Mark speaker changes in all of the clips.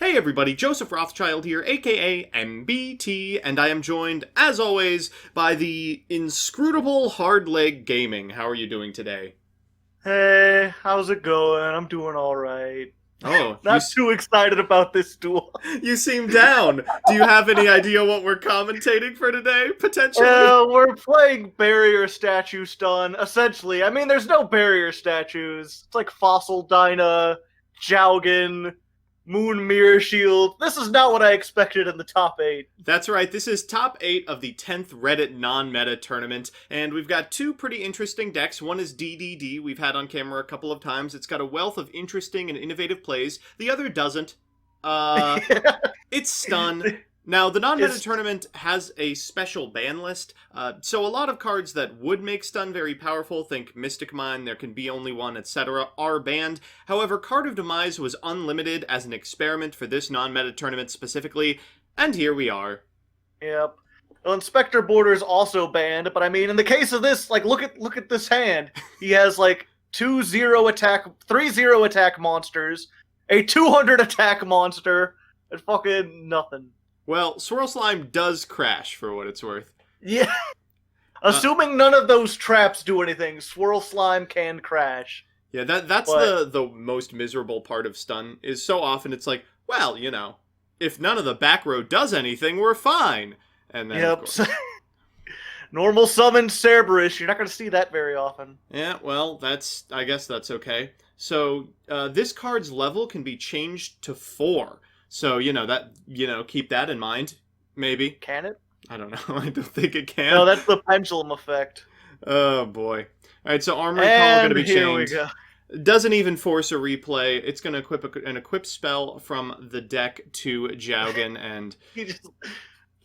Speaker 1: Hey everybody, Joseph Rothschild here, aka MBT, and I am joined, as always, by the inscrutable Hardleg Gaming. How are you doing today?
Speaker 2: Hey, how's it going? I'm doing all right.
Speaker 1: Oh,
Speaker 2: Not too excited about this duel.
Speaker 1: you seem down. Do you have any idea what we're commentating for today, potentially?
Speaker 2: We're playing barrier statue stun, essentially. I mean, there's no barrier statues. It's like Fossil Dyna, Jaugen, Moon Mirror Shield. This is not what I expected in the top 8.
Speaker 1: That's right, this is top 8 of the 10th Reddit non-meta tournament, and we've got two pretty interesting decks. One is DDD, we've had on camera a couple of times. It's got a wealth of interesting and innovative plays. The other doesn't. Uh, it's Stun. Now, the non-meta tournament has a special ban list, so a lot of cards that would make Stun very powerful, think Mystic Mine, There Can Be Only One, etc., are banned. However, Card of Demise was unlimited as an experiment for this non-meta tournament specifically, and here we are.
Speaker 2: Yep. Well, Inspector Border's also banned, but I mean, in the case of this, like, look at this hand. He has like 2-0 attack, 3-0 attack monsters, a 200 attack monster, and fucking nothing.
Speaker 1: Well, Swirl Slime does crash, for what it's worth.
Speaker 2: Yeah. Assuming none of those traps do anything, Swirl Slime can crash.
Speaker 1: Yeah, that's
Speaker 2: But
Speaker 1: the most miserable part of Stun, is so often it's like, well, you know, if none of the back row does anything, we're fine. And then,
Speaker 2: yep. Normal summon Cerberus, you're not going to see that very often.
Speaker 1: yeah, well, I guess that's okay. So, this card's level can be changed to 4. So, keep that in mind. Maybe.
Speaker 2: Can it?
Speaker 1: I don't know. I don't think it can.
Speaker 2: No, that's the pendulum effect.
Speaker 1: Oh, boy. Alright, so Armory Call going to be
Speaker 2: here
Speaker 1: changed.
Speaker 2: we go.
Speaker 1: Doesn't even force a replay. It's going to equip an equip spell from the deck to Jaugen, and
Speaker 2: You just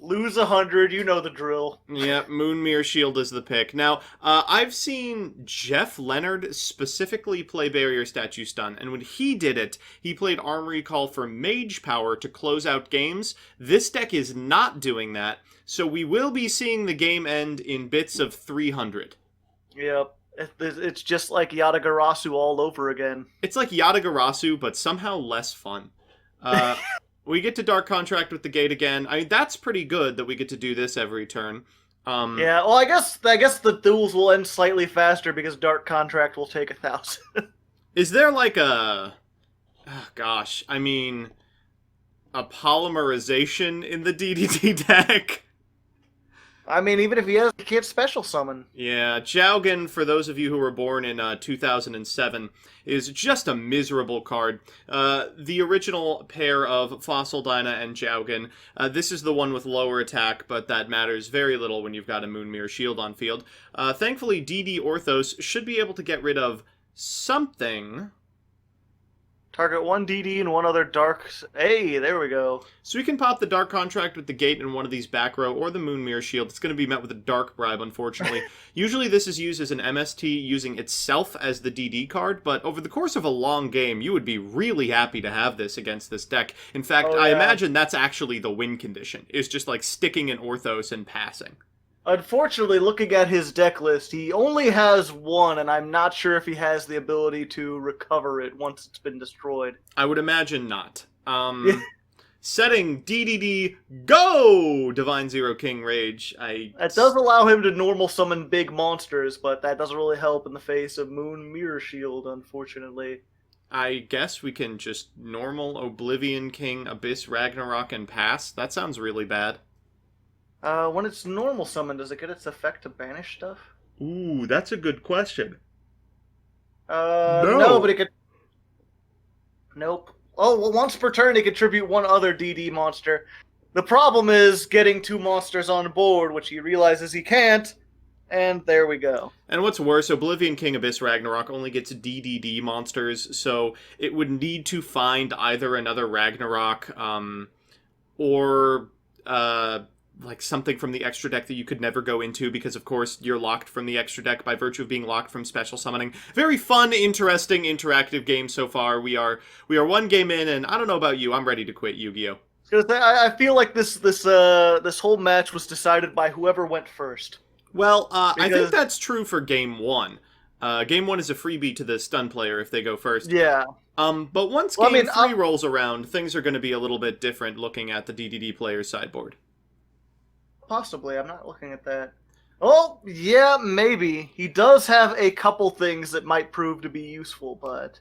Speaker 2: lose 100, you know the drill.
Speaker 1: yeah, Moonmere Shield is the pick. Now, I've seen Jeff Leonard specifically play Barrier Statue Stun, and when he did it, he played Armory Call for Mage Power to close out games. This deck is not doing that, so we will be seeing the game end in bits of 300.
Speaker 2: Yep. It's just like Yatagarasu all over again.
Speaker 1: It's like Yatagarasu, but somehow less fun. We get to Dark Contract with the gate again. I mean, that's pretty good that we get to do this every turn.
Speaker 2: Yeah, well, I guess the duels will end slightly faster because Dark Contract will take 1,000.
Speaker 1: Is there like a... Oh, gosh, I mean... a polymerization in the DDD deck?
Speaker 2: I mean, even if he can't special summon.
Speaker 1: Yeah, Jaugen, for those of you who were born in 2007, is just a miserable card. The original pair of Fossil Dyna and Jaugen, this is the one with lower attack, but that matters very little when you've got a Moonmere Shield on field. Thankfully, DD Orthos should be able to get rid of something.
Speaker 2: Target one DD and one other Dark... Hey, there we go.
Speaker 1: So we can pop the Dark Contract with the Gate in one of these back row, or the Moonmere Shield. It's going to be met with a Dark Bribe, unfortunately. Usually this is used as an MST using itself as the DD card, but over the course of a long game, you would be really happy to have this against this deck. In fact, I imagine that's actually the win condition, is just like sticking in Orthos and passing.
Speaker 2: Unfortunately, looking at his deck list, he only has one, and I'm not sure if he has the ability to recover it once it's been destroyed.
Speaker 1: I would imagine not. Setting DDD go! Divine Zero King Rage.
Speaker 2: That does allow him to normal summon big monsters, but that doesn't really help in the face of Moon Mirror Shield, unfortunately.
Speaker 1: I guess we can just normal Oblivion King, Abyss Ragnarok, and pass? That sounds really bad.
Speaker 2: When it's normal summon, does it get its effect to banish stuff?
Speaker 1: Ooh, that's a good question.
Speaker 2: No, but it could... Nope. Oh, well, once per turn, it contribute one other DD monster. The problem is getting 2 monsters on board, which he realizes he can't, and there we go.
Speaker 1: And what's worse, Oblivion King Abyss Ragnarok only gets DDD monsters, so it would need to find either another Ragnarok, or, like something from the extra deck that you could never go into because, of course, you're locked from the extra deck by virtue of being locked from special summoning. Very fun, interesting, interactive game so far. We are one game in, and I don't know about you, I'm ready to quit Yu-Gi-Oh!
Speaker 2: I feel like this whole match was decided by whoever went first.
Speaker 1: Well, I think that's true for Game 1. Game 1 is a freebie to the stun player if they go first.
Speaker 2: Yeah.
Speaker 1: But once
Speaker 2: Well, I
Speaker 1: game
Speaker 2: mean,
Speaker 1: 3 rolls around, things are going to be a little bit different looking at the DDD player's sideboard.
Speaker 2: possibly. I'm not looking at that. Oh, yeah, maybe. He does have a couple things that might prove to be useful, but...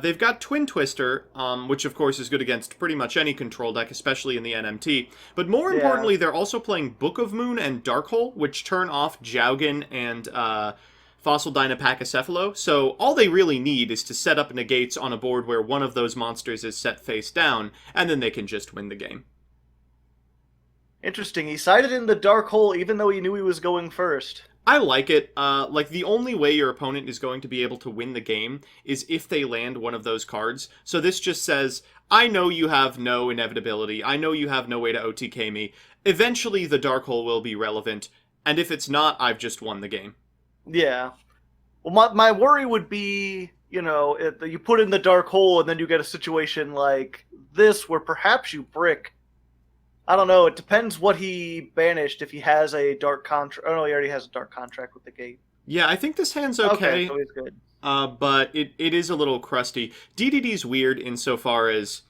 Speaker 1: They've got Twin Twister, which of course is good against pretty much any control deck, especially in the NMT. But more importantly, they're also playing Book of Moon and Darkhole, which turn off Jowgen and Fossil Dynapachycephalo. So all they really need is to set up negates on a board where one of those monsters is set face down, and then they can just win the game.
Speaker 2: Interesting. He sided in the dark hole even though he knew he was going first.
Speaker 1: I like it. Like, the only way your opponent is going to be able to win the game is if they land one of those cards. So this just says, I know you have no inevitability. I know you have no way to OTK me. Eventually, the Dark Hole will be relevant. And if it's not, I've just won the game.
Speaker 2: Yeah. Well, my worry would be, you know, you put in the dark hole and then you get a situation like this where perhaps you brick. I don't know. It depends what he banished. If he has a dark contract. Oh, no, he already has a dark contract with the gate.
Speaker 1: Yeah, I think this hand's okay.
Speaker 2: So he's good.
Speaker 1: But it is a little crusty. DDD's weird insofar as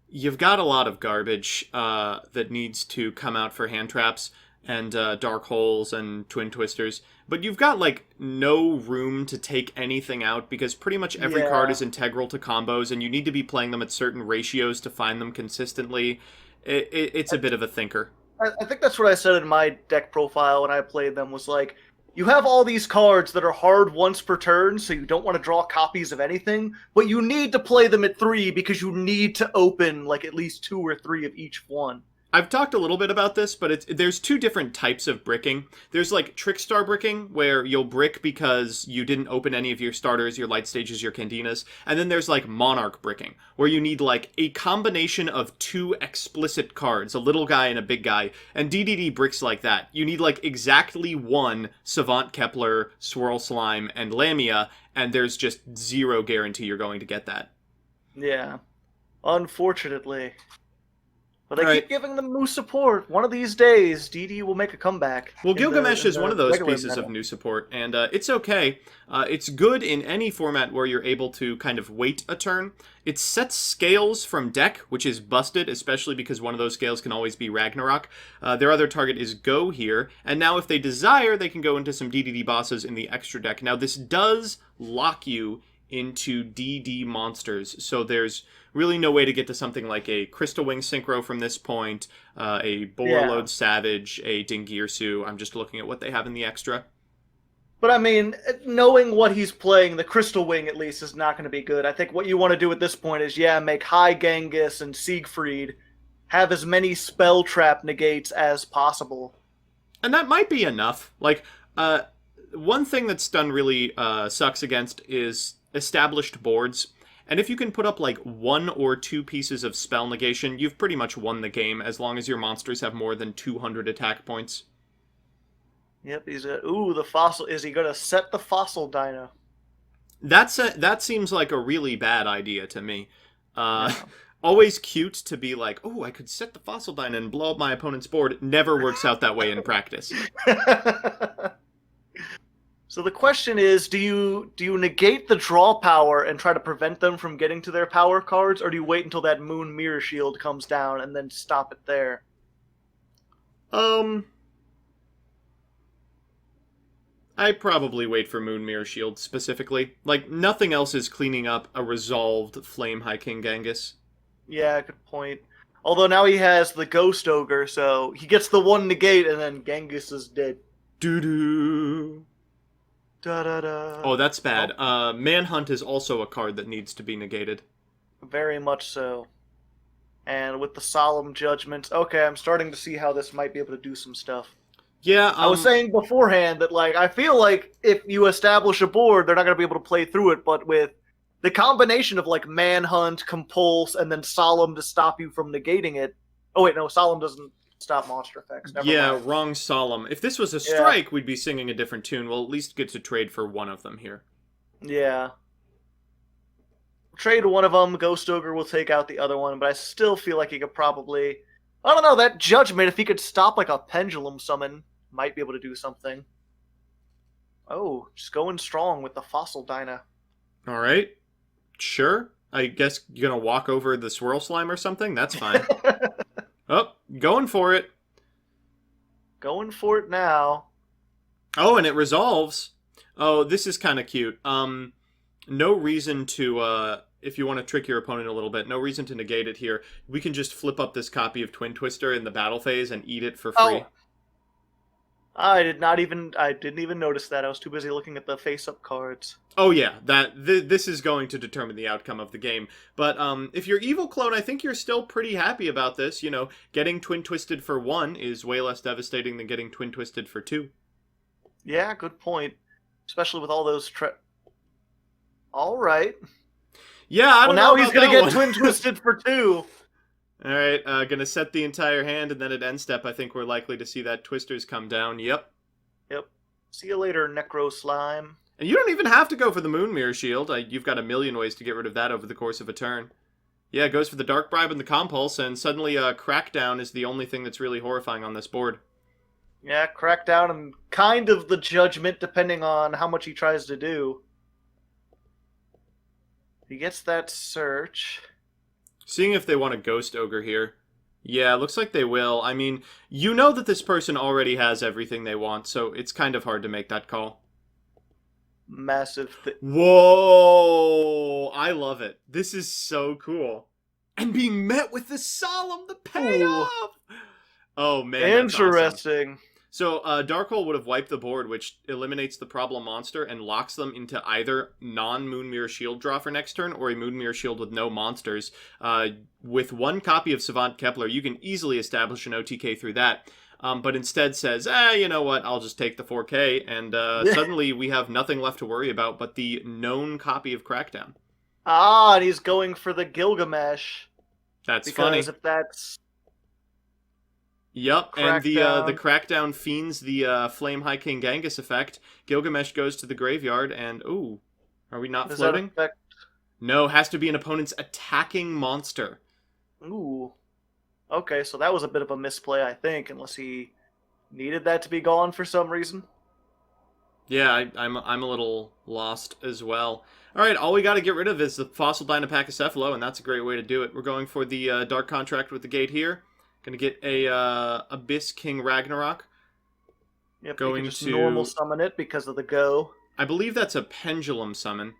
Speaker 1: you've got a lot of garbage that needs to come out for hand traps and dark holes and twin twisters. But you've got, like, no room to take anything out because pretty much every card is integral to combos and you need to be playing them at certain ratios to find them consistently. It's a bit of a thinker.
Speaker 2: I think that's what I said in my deck profile when I played them, was like, you have all these cards that are hard once per turn, so you don't want to draw copies of anything, but you need to play them at 3 because you need to open, like, at least 2 or 3 of each one.
Speaker 1: I've talked a little bit about this, but there's two different types of bricking. There's, like, Trickstar bricking, where you'll brick because you didn't open any of your starters, your light stages, your candinas. And then there's, like, Monarch bricking, where you need, like, a combination of 2 explicit cards, a little guy and a big guy. And DDD bricks like that. You need, like, exactly 1 Savant Kepler, Swirl Slime, and Lamia, and there's just 0 guarantee you're going to get that.
Speaker 2: Yeah. Unfortunately. But I keep giving them new support. One of these days, DD will make a comeback.
Speaker 1: Well, Gilgamesh is one of those pieces of new support, and it's okay. It's good in any format where you're able to kind of wait a turn. It sets scales from deck, which is busted, especially because one of those scales can always be Ragnarok. Their other target is Go here, and now if they desire, they can go into some DDD bosses in the extra deck. Now, this does lock you into DD monsters, so there's really no way to get to something like a Crystal Wing Synchro from this point, a Borreload Savage, a Dingirsu. I'm just looking at what they have in the extra.
Speaker 2: But I mean, knowing what he's playing, the Crystal Wing at least is not going to be good. I think what you want to do at this point is, make High Genghis and Siegfried have as many spell trap negates as possible.
Speaker 1: And that might be enough. Like, one thing that's done really sucks against is established boards. And if you can put up, like, 1 or 2 pieces of spell negation, you've pretty much won the game, as long as your monsters have more than 200 attack points.
Speaker 2: Yep, the fossil. Is he going to set the fossil Dino?
Speaker 1: That seems like a really bad idea to me. Always cute to be like, oh, I could set the fossil Dino and blow up my opponent's board. It never works out that way in practice.
Speaker 2: So the question is, do you negate the draw power and try to prevent them from getting to their power cards, or do you wait until that Moon Mirror Shield comes down and then stop it there?
Speaker 1: I probably wait for Moon Mirror Shield specifically. Like, nothing else is cleaning up a resolved Flame High King Genghis.
Speaker 2: Yeah, good point. Although now he has the Ghost Ogre, so he gets the 1 negate and then Genghis is dead.
Speaker 1: Doo-doo.
Speaker 2: Da-da-da.
Speaker 1: Oh, that's bad. Manhunt is also a card that needs to be negated.
Speaker 2: Very much so. And with the Solemn Judgment, okay, I'm starting to see how this might be able to do some stuff.
Speaker 1: Yeah,
Speaker 2: I was saying beforehand that, like, I feel like if you establish a board, they're not going to be able to play through it, but with the combination of, like, Manhunt, Compulse, and then Solemn to stop you from negating it... Oh, wait, no, Solemn doesn't stop monster effects. Never mind.
Speaker 1: Wrong Solemn. If this was a strike, we'd be singing a different tune. We'll at least get to trade for one of them here.
Speaker 2: Yeah. Trade one of them, Ghost Ogre will take out the other one, but I still feel like he could probably... I don't know, that Judgment, if he could stop, like, a Pendulum Summon, might be able to do something. Oh, just going strong with the Fossil Dyna.
Speaker 1: Alright. Sure. I guess you're gonna walk over the swirl slime or something? That's fine. Oh, going for it.
Speaker 2: Going for it now.
Speaker 1: Oh, and it resolves. Oh, this is kind of cute. No reason to, if you want to trick your opponent a little bit, no reason to negate it here. We can just flip up this copy of Twin Twister in the battle phase and eat it for free.
Speaker 2: Oh. I didn't even notice that. I was too busy looking at the face-up cards.
Speaker 1: Oh yeah, this is going to determine the outcome of the game. But if you're Evil Clone, I think you're still pretty happy about this. You know, getting Twin Twisted for 1 is way less devastating than getting Twin Twisted for 2.
Speaker 2: Yeah, good point. Especially with all those All right.
Speaker 1: Yeah, I don't know.
Speaker 2: Well, now he's
Speaker 1: going to
Speaker 2: get Twin Twisted for 2.
Speaker 1: All right, gonna set the entire hand, and then at end step, I think we're likely to see that Twisters come down. Yep.
Speaker 2: See you later, Necro Slime.
Speaker 1: And you don't even have to go for the Moon Mirror Shield. You've got a million ways to get rid of that over the course of a turn. Yeah, it goes for the Dark Bribe and the Compulse, and suddenly Crackdown is the only thing that's really horrifying on this board.
Speaker 2: Yeah, Crackdown and kind of the Judgment, depending on how much he tries to do. He gets that Search.
Speaker 1: Seeing if they want a Ghost Ogre here. Yeah, looks like they will. I mean, you know that this person already has everything they want, so it's kind of hard to make that call.
Speaker 2: Massive
Speaker 1: Whoa! I love it. This is so cool. And being met with the Solemn, the payoff! Ooh. Oh, man,
Speaker 2: interesting.
Speaker 1: Awesome. So, Darkhole would have wiped the board, which eliminates the problem monster and locks them into either non-Moon Mirror Shield draw for next turn or a Moon Mirror Shield with no monsters. With 1 copy of Savant Kepler, you can easily establish an OTK through that. But instead says, you know what, I'll just take the 4K, and suddenly we have nothing left to worry about but the known copy of Crackdown.
Speaker 2: Ah, and he's going for the Gilgamesh.
Speaker 1: That's funny.
Speaker 2: Because if that's...
Speaker 1: Yep,
Speaker 2: Crackdown.
Speaker 1: And the Crackdown fiends the Flame High King Genghis effect. Gilgamesh goes to the graveyard, and ooh, are we not floating? No, has to be an opponent's attacking monster.
Speaker 2: Ooh. Okay, so that was a bit of a misplay, I think, unless he needed that to be gone for some reason.
Speaker 1: Yeah, I'm a little lost as well. All right, all we got to get rid of is the Fossil Dynapachycephalo, and that's a great way to do it. We're going for the Dark Contract with the gate here. Going to get a Abyss King Ragnarok.
Speaker 2: Yep, going you can just normal summon it because of the go.
Speaker 1: I believe that's a Pendulum summon.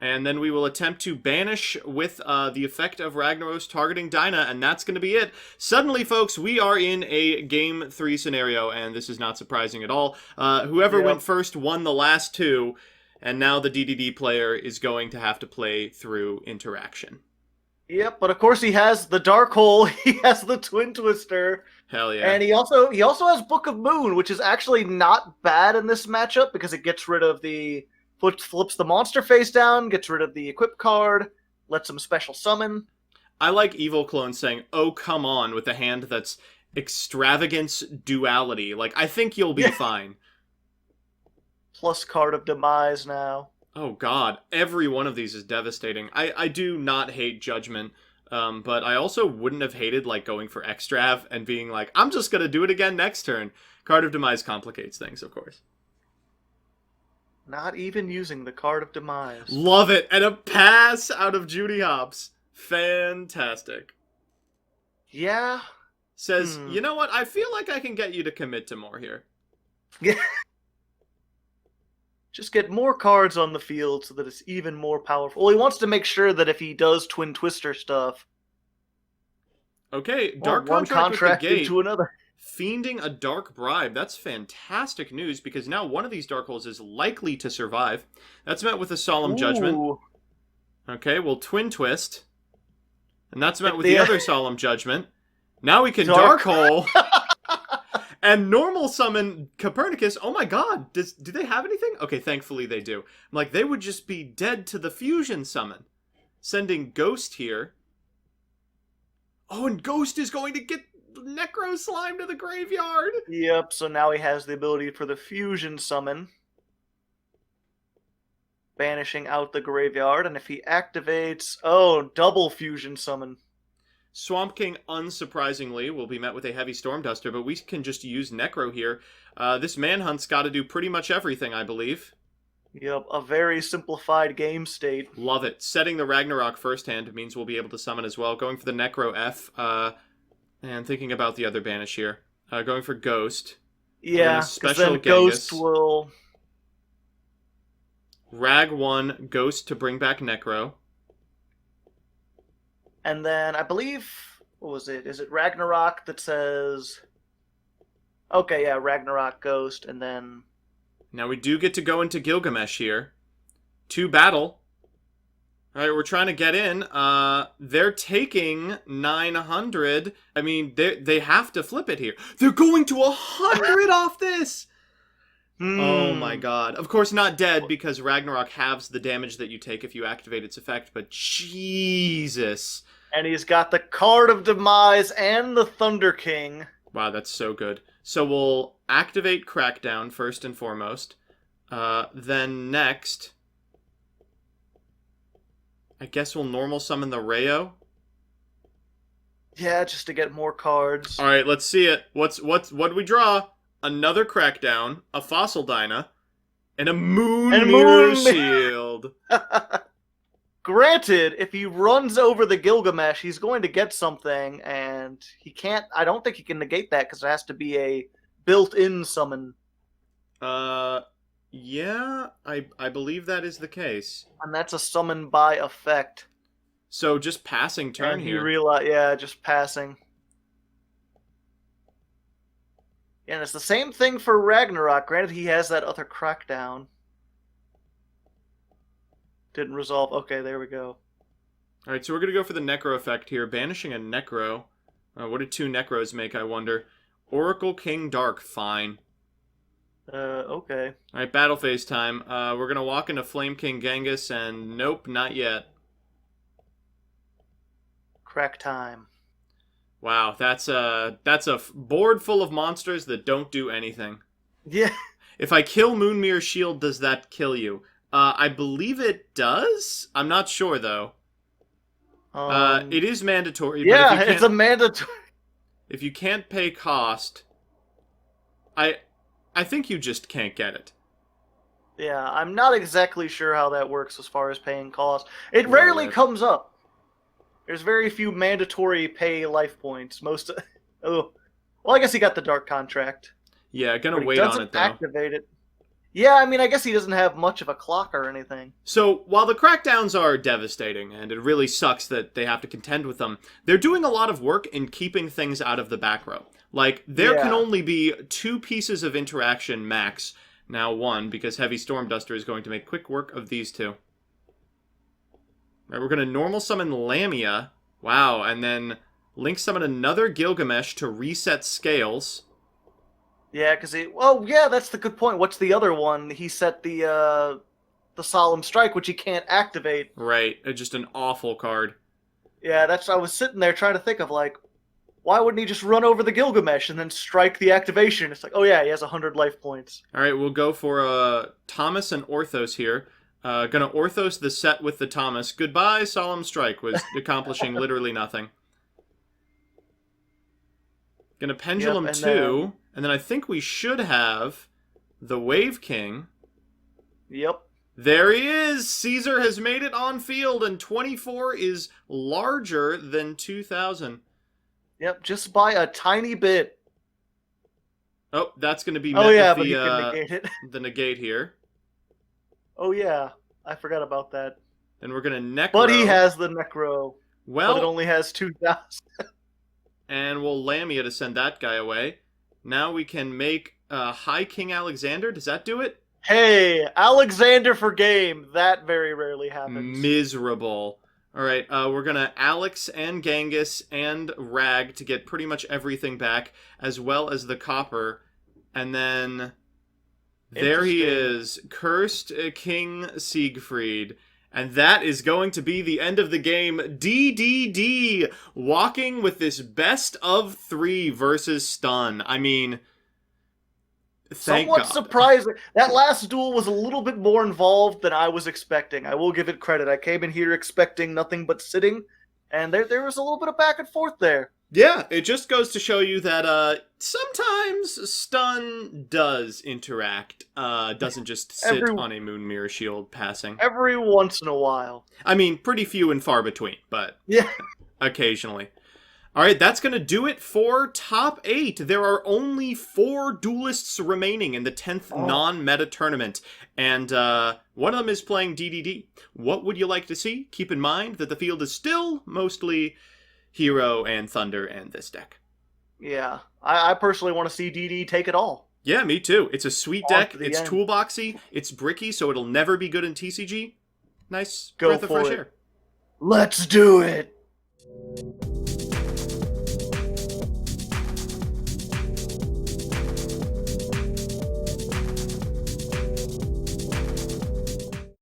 Speaker 1: And then we will attempt to banish with the effect of Ragnaros targeting Dyna, and that's going to be it. Suddenly, folks, we are in a Game 3 scenario, and this is not surprising at all. Whoever went first won the last 2, and now the DDD player is going to have to play through interaction.
Speaker 2: Yep, but of course he has the Dark Hole, he has the Twin Twister.
Speaker 1: Hell yeah.
Speaker 2: And he also has Book of Moon, which is actually not bad in this matchup because it gets rid of the... flips the monster face down, gets rid of the equip card, lets him special summon.
Speaker 1: I like Evil Clone saying, oh, come on, with a hand that's Extravagance Duality. Like, I think you'll be fine.
Speaker 2: Plus Card of Demise now.
Speaker 1: Oh, God. Every one of these is devastating. I do not hate Judgment, but I also wouldn't have hated, like, going for Extrav and being like, I'm just going to do it again next turn. Card of Demise complicates things, of course.
Speaker 2: Not even using the Card of Demise.
Speaker 1: Love it. And a pass out of Judy Hopps. Fantastic.
Speaker 2: Yeah.
Speaker 1: Says, you know what? I feel like I can get you to commit to more here.
Speaker 2: Yeah. Just get more cards on the field so that it's even more powerful. Well, he wants to make sure that if he does Twin Twister stuff...
Speaker 1: Okay, Dark
Speaker 2: one
Speaker 1: contract with the gate.
Speaker 2: Into another.
Speaker 1: Fiending a Dark Bribe. That's fantastic news, because now one of these Dark Holes is likely to survive. That's met with a Solemn Judgment. Okay, we'll Twin Twist. And that's met with the other Solemn Judgment. Now we can Dark Hole. And normal summon Copernicus. Oh my god, do they have anything? Okay, thankfully they do. I'm like, they would just be dead to the fusion summon. Sending Ghost here. Oh, and Ghost is going to get Necro Slime to the graveyard.
Speaker 2: Yep, so now he has the ability for the fusion summon. Banishing out the graveyard, and if he activates... Oh, double fusion summon.
Speaker 1: Swamp King, unsurprisingly, will be met with a heavy Storm Duster, but we can just use Necro here. This Manhunt's got to do pretty much everything, I believe.
Speaker 2: Yep, a very simplified game state.
Speaker 1: Love it. Setting the Ragnarok first hand means we'll be able to summon as well. Going for the Necro F, and thinking about the other banish here. Going for Ghost.
Speaker 2: Yeah, because then Ghost will...
Speaker 1: Rag 1, Ghost to bring back Necro.
Speaker 2: And then, I believe... What was it? Is it Ragnarok that says... Okay, yeah, Ragnarok, Ghost, and then...
Speaker 1: Now we do get to go into Gilgamesh here. To battle. Alright, we're trying to get in. They're taking 900. I mean, they have to flip it here. They're going to 100 off this! Oh my god. Of course not dead, because Ragnarok halves the damage that you take if you activate its effect, but Jesus.
Speaker 2: And he's got the Card of Demise and the Thunder King.
Speaker 1: Wow, that's so good. So we'll activate Crackdown first and foremost. Then next, I guess we'll normal summon the Rayo.
Speaker 2: Yeah, just to get more cards.
Speaker 1: All right, let's see it. What do we draw? Another Crackdown, a Fossil Dyna, and a Moon Mirror Shield.
Speaker 2: Granted, if he runs over the Gilgamesh, he's going to get something, and he can't... I don't think he can negate that, because it has to be a built-in summon.
Speaker 1: Yeah, I believe that is the case.
Speaker 2: And that's a summon by effect.
Speaker 1: So just passing turn
Speaker 2: and
Speaker 1: here.
Speaker 2: Yeah, just passing. And it's the same thing for Ragnarok. Granted, he has that other Crackdown. Didn't resolve. Okay, there we go.
Speaker 1: Alright, so we're going to go for the Necro effect here. Banishing a Necro. What did 2 Necros make, I wonder? Oracle King Dark, fine.
Speaker 2: Okay.
Speaker 1: Alright, battle phase time. We're going to walk into Flame King Genghis, and nope, not yet.
Speaker 2: Crack time.
Speaker 1: Wow, that's a board full of monsters that don't do anything.
Speaker 2: Yeah.
Speaker 1: If I kill Moonmere Shield, does that kill you? I believe it does. I'm not sure, though. It is mandatory.
Speaker 2: Yeah,
Speaker 1: but
Speaker 2: it's a mandatory.
Speaker 1: If you can't pay cost, I think you just can't get it.
Speaker 2: Yeah, I'm not exactly sure how that works as far as paying cost. It rarely comes up. There's very few mandatory pay life points. Most. Oh, well, I guess he got the Dark Contract.
Speaker 1: Yeah, gonna wait on it though.
Speaker 2: Activate it. Yeah, I mean, I guess he doesn't have much of a clock or anything.
Speaker 1: So, while the crackdowns are devastating, and it really sucks that they have to contend with them, they're doing a lot of work in keeping things out of the back row. Like, there can only be 2 pieces of interaction max. Now 1, because Heavy Storm Duster is going to make quick work of these 2. Right, we're going to normal summon Lamia. Wow, and then Link summon another Gilgamesh to reset scales.
Speaker 2: Yeah, because he... Well, yeah, that's the good point. What's the other one? He set the Solemn Strike, which he can't activate.
Speaker 1: Right, just an awful card.
Speaker 2: Yeah, that's... I was sitting there trying to think of, like, why wouldn't he just run over the Gilgamesh and then strike the activation? It's like, oh yeah, he has 100 life points.
Speaker 1: Alright, we'll go for Thomas and Orthos here. Gonna Orthos the set with the Thomas. Goodbye, Solemn Strike was accomplishing literally nothing. Gonna Pendulum 2, and then I think we should have the Wave King.
Speaker 2: Yep.
Speaker 1: There he is! Caesar has made it on field, and 24 is larger than 2,000.
Speaker 2: Yep, just by a tiny bit.
Speaker 1: Oh, that's gonna be
Speaker 2: but you can negate it.
Speaker 1: The negate here.
Speaker 2: Oh yeah, I forgot about that.
Speaker 1: Then we're gonna Necro.
Speaker 2: But he has the Necro.
Speaker 1: Well,
Speaker 2: but it only has 2,000.
Speaker 1: And we'll Lamia to send that guy away. Now we can make High King Alexander. Does that do it?
Speaker 2: Hey, Alexander for game. That very rarely happens.
Speaker 1: Miserable. Alright, we're gonna Alex and Genghis and Rag to get pretty much everything back, as well as the copper. And then... there he is, Cursed King Siegfried. And that is going to be the end of the game. DDD, walking with this best of 3 versus Stun. I mean, thank God.
Speaker 2: Somewhat surprising. That last duel was a little bit more involved than I was expecting. I will give it credit. I came in here expecting nothing but sitting, and there was a little bit of back and forth there.
Speaker 1: Yeah, it just goes to show you that sometimes stun does interact, doesn't just sit on a Moon Mirror Shield passing.
Speaker 2: Every once in a while.
Speaker 1: I mean, pretty few and far between, but
Speaker 2: Yeah.
Speaker 1: occasionally. Alright, that's going to do it for top 8. There are only 4 duelists remaining in the 10th non-meta tournament, and one of them is playing DDD. What would you like to see? Keep in mind that the field is still mostly Hero and Thunder and this deck.
Speaker 2: Yeah. I personally want to see DD take it all.
Speaker 1: Yeah, me too. It's a sweet deck. It's
Speaker 2: end.
Speaker 1: toolboxy. It's bricky, so it'll never be good in TCG. Nice
Speaker 2: Go
Speaker 1: breath of
Speaker 2: for
Speaker 1: fresh
Speaker 2: it.
Speaker 1: air.
Speaker 2: Let's do it.